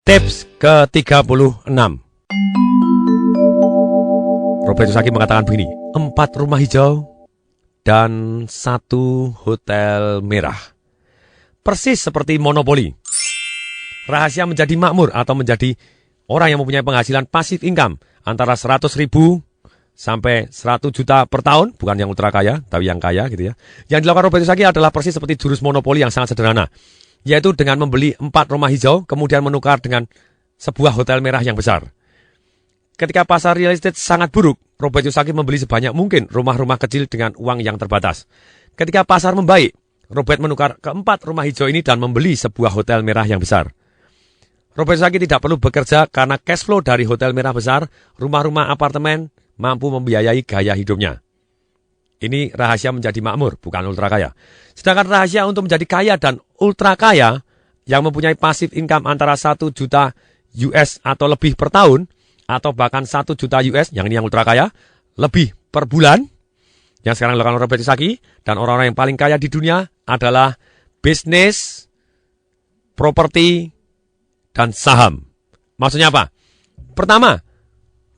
Tips ke-36. Robert Kiyosaki mengatakan begini, 4 rumah hijau dan 1 hotel merah. Persis seperti monopoli. Rahasia menjadi makmur atau menjadi orang yang mempunyai penghasilan pasif income antara 100.000 sampai 100 juta per tahun, bukan yang ultra kaya, tapi yang kaya gitu ya. Yang dilakukan Robert Kiyosaki adalah persis seperti jurus monopoli yang sangat sederhana, yaitu dengan membeli 4 rumah hijau, kemudian menukar dengan sebuah hotel merah yang besar. Ketika pasar real estate sangat buruk, Robert Kiyosaki membeli sebanyak mungkin rumah-rumah kecil dengan uang yang terbatas. Ketika pasar membaik, Robert menukar ke 4 rumah hijau ini dan membeli sebuah hotel merah yang besar. Robert Kiyosaki tidak perlu bekerja karena cash flow dari hotel merah besar, rumah-rumah apartemen mampu membiayai gaya hidupnya. Ini rahasia menjadi makmur, bukan ultra kaya. Sedangkan rahasia untuk menjadi kaya dan ultra kaya yang mempunyai passive income antara 1 juta US atau lebih per tahun, atau bahkan 1 juta US, yang ini yang ultra kaya, lebih per bulan, yang sekarang dilakukan Robert Kiyosaki, dan orang-orang yang paling kaya di dunia adalah bisnis, properti, dan saham. Maksudnya apa? Pertama,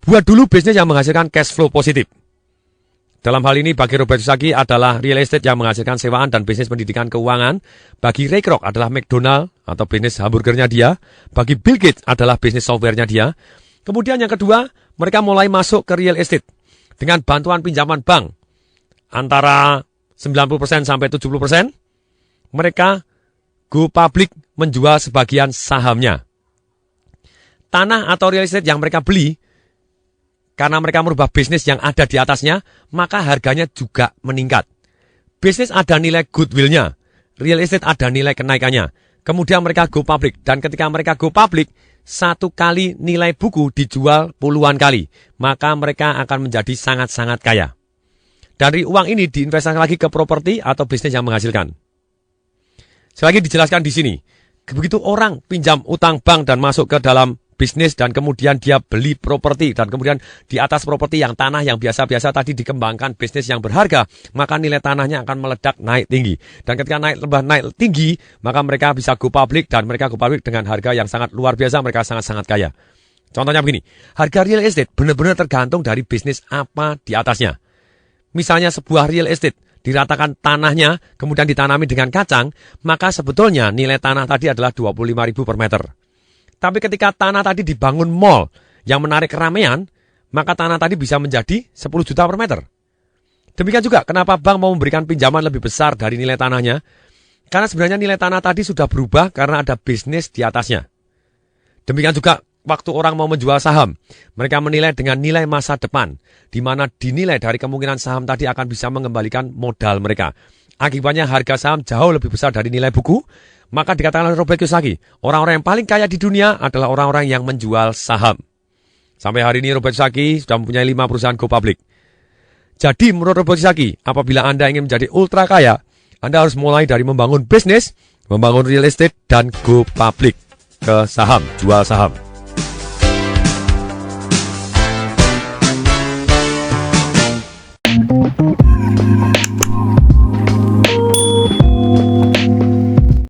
buat dulu bisnis yang menghasilkan cash flow positif. Dalam hal ini bagi Robert Kiyosaki adalah real estate yang menghasilkan sewaan dan bisnis pendidikan keuangan. Bagi Ray Kroc adalah McDonald atau bisnis hamburgernya dia. Bagi Bill Gates adalah bisnis softwarenya dia. Kemudian yang kedua, mereka mulai masuk ke real estate dengan bantuan pinjaman bank antara 90% sampai 70%. Mereka go public menjual sebagian sahamnya. Tanah atau real estate yang mereka beli, karena mereka merubah bisnis yang ada di atasnya, maka harganya juga meningkat. Bisnis ada nilai goodwill-nya, real estate ada nilai kenaikannya. Kemudian mereka go public, dan ketika mereka go public, 1 kali nilai buku dijual puluhan kali, maka mereka akan menjadi sangat-sangat kaya. Dari uang ini diinvestasikan lagi ke properti atau bisnis yang menghasilkan. Sekali lagi dijelaskan di sini, begitu orang pinjam utang bank dan masuk ke dalam bisnis dan kemudian dia beli properti dan kemudian di atas properti yang tanah yang biasa-biasa tadi dikembangkan bisnis yang berharga, maka nilai tanahnya akan meledak naik tinggi. Dan ketika naik tinggi, maka mereka bisa go public dan mereka go public dengan harga yang sangat luar biasa, mereka sangat-sangat kaya. Contohnya begini, harga real estate benar-benar tergantung dari bisnis apa di atasnya. Misalnya sebuah real estate diratakan tanahnya kemudian ditanami dengan kacang, maka sebetulnya nilai tanah tadi adalah 25.000 per meter. Tapi ketika tanah tadi dibangun mall yang menarik keramaian, maka tanah tadi bisa menjadi 10 juta per meter. Demikian juga kenapa bank mau memberikan pinjaman lebih besar dari nilai tanahnya? Karena sebenarnya nilai tanah tadi sudah berubah karena ada bisnis di atasnya. Demikian juga waktu orang mau menjual saham, mereka menilai dengan nilai masa depan, di mana dinilai dari kemungkinan saham tadi akan bisa mengembalikan modal mereka. Akibatnya harga saham jauh lebih besar dari nilai buku. Maka dikatakan oleh Robert Kiyosaki, orang-orang yang paling kaya di dunia adalah orang-orang yang menjual saham. Sampai hari ini Robert Kiyosaki sudah mempunyai 5 perusahaan go public. Jadi menurut Robert Kiyosaki, apabila Anda ingin menjadi ultra kaya, Anda harus mulai dari membangun bisnis, membangun real estate, dan go public ke saham, jual saham.